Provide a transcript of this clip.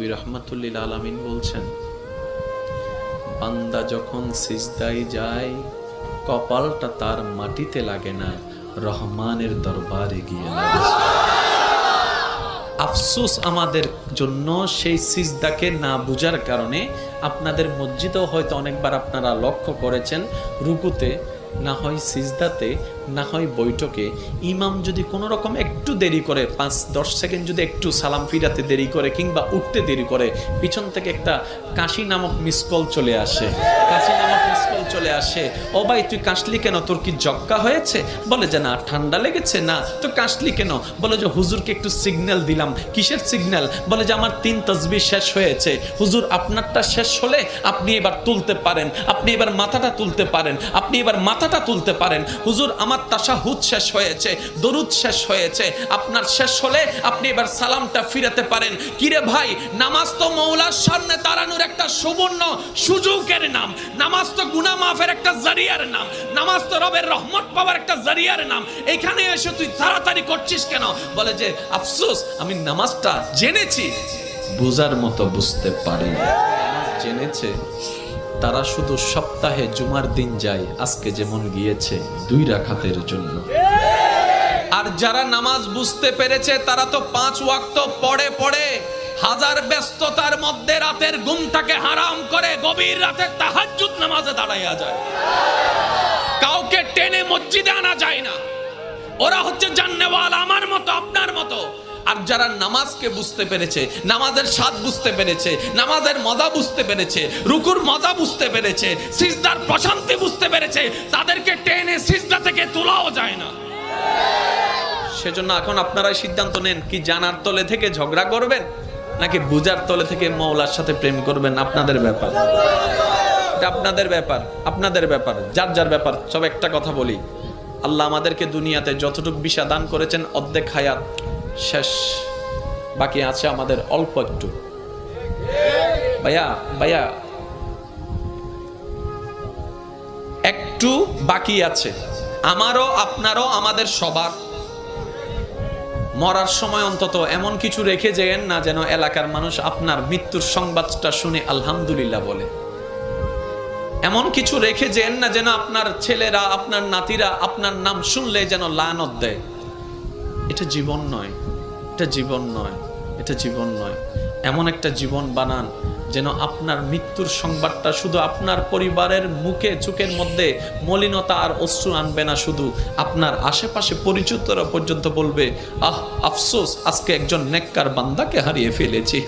নবী রাহমাতুল্লিল আলামিন বলছেন, বান্দা যখন সিজদায় যায় কপালটা তার মাটিতে লাগে না, রহমানের দরবারে গিয়ে লাগে। আফসোস আমাদের জন্য সেই সিজদাকে না বুঝার কারণে। আপনাদের মসজিদেও হয়তো অনেকবার আপনারা লক্ষ্য করেছেন, রুকুতে না হয় সিজদাতে না হয় বৈঠকে ইমাম যদি কোনো রকম একটু দেরি করে, 5-10 সেকেন্ড যদি একটু সালাম ফিরাতে দেরি করে কিংবা উঠতে দেরি করে, পিছন থেকে একটা কাশি নামক মিসকল চলে আসে। ও ভাই তুই কাশলি কেন, তোর কি জক্কা হয়েছে? বলে যে না, ঠান্ডা লেগেছে। না তো কাশলি কেন? বলে যে হুজুরকে একটু সিগন্যাল দিলাম। কিসের সিগন্যাল? বলে যে আমার 3 তাসবিহ শেষ হয়েছে। হুজুর আপনারটা শেষ হলে আপনি এবার তুলতে পারেন, আপনি এবার মাথাটা তুলতে পারেন, আপনি এবার মাথাটা তুলতে পারেন। হুজুর আমার তাশাহুদ শেষ হয়েছে, দরুদ শেষ হয়েছে, আপনার শেষ হলে আপনি এবার সালামটা ফিরাতে পারেন। কিরে ভাই, নামাজ তো মওলার সামনে দাঁড়ানোর একটা সুবর্ণ সুযোগের নাম, নামাজ তো গুনাহ মাফের একটা জারিয়ার নাম, নামাজ তো রবের রহমত পাওয়ার একটা জারিয়ার নাম। এখানে এসে তুই তাড়াতাড়ি করছিস কেন? বলে যে আফসোস, আমি নামাজটা জেনেছি, বুঝার মতো বুঝতে পারিনি। জেনেছে তারা শুধু সপ্তাহে জুমার দিন যায়, আজকে যেমন গিয়েছে 2 রাকাতের জন্য। আর যারা নামাজ বুঝতে পেরেছে তারা তো 5 ওয়াক্ত পড়ে পড়ে হাজার ব্যস্ততার মধ্যে রাতের ঘুমটাকে হারাম করে গভীর রাতে তাহাজ্জুদ নামাজে দাঁড়াইয়া যায়। কাউকে টেনে মসজিদে আনা যায় না। ওরা হচ্ছে জান্নেওয়ালা, আমার মতো আপনার মতো। আর যারা নামাজকে বুঝতে পেরেছে, নামাজের স্বাদ বুঝতে পেরেছে, নামাজের মজা বুঝতে পেরেছে, রুকুর মজা বুঝতে পেরেছে, সিজদার প্রশান্তি বুঝতে পেরেছে, তাদেরকে টেনে সিজদা থেকে তোলাও যায় না। সেজন্য এখন আপনারাই সিদ্ধান্ত নেন, কি জানার তলে থেকে ঝগড়া করবেন নাকি বুঝার তলে থেকে মওলার সাথে প্রেম করবেন। আপনাদের ব্যাপার, এটা আপনাদের ব্যাপার, আপনাদের ব্যাপার, যার যার ব্যাপার। সব একটা কথা বলি, আল্লাহ আমাদেরকে দুনিয়াতে যতটুকু বিশা দান করেছেন অর্ধেক হায়াত শেষ, বাকি আছে আমাদের অল্প একটু। ভাইয়া একটু বাকি আছে, আমারও আপনারও, আমাদের সবার। মরার সময় অন্তত এমন কিছু রেখে যেন না, যেন এলাকার মানুষ আপনার মৃত্যুর সংবাদটা শুনে আলহামদুলিল্লাহ বলে। এমন কিছু রেখে যেন না, যেন আপনার ছেলেরা, আপনার নাতিরা আপনার নাম শুনলে যেন লানত দেয়। এটা জীবন নয়, এটা জীবন নয়, এটা জীবন নয়। এমন একটা জীবন বানান যেন আপনার মৃত্যুর সংবাদটা শুধু আপনার পরিবারের মুখে চোখের মধ্যে মলিনতা আর অশ্রু আনবে না, শুধু আপনার আশেপাশে পরিচিতরা পর্যন্ত বলবে, আহ আফসোস, আজকে একজন নেককার বান্দাকে হারিয়ে ফেলেছি।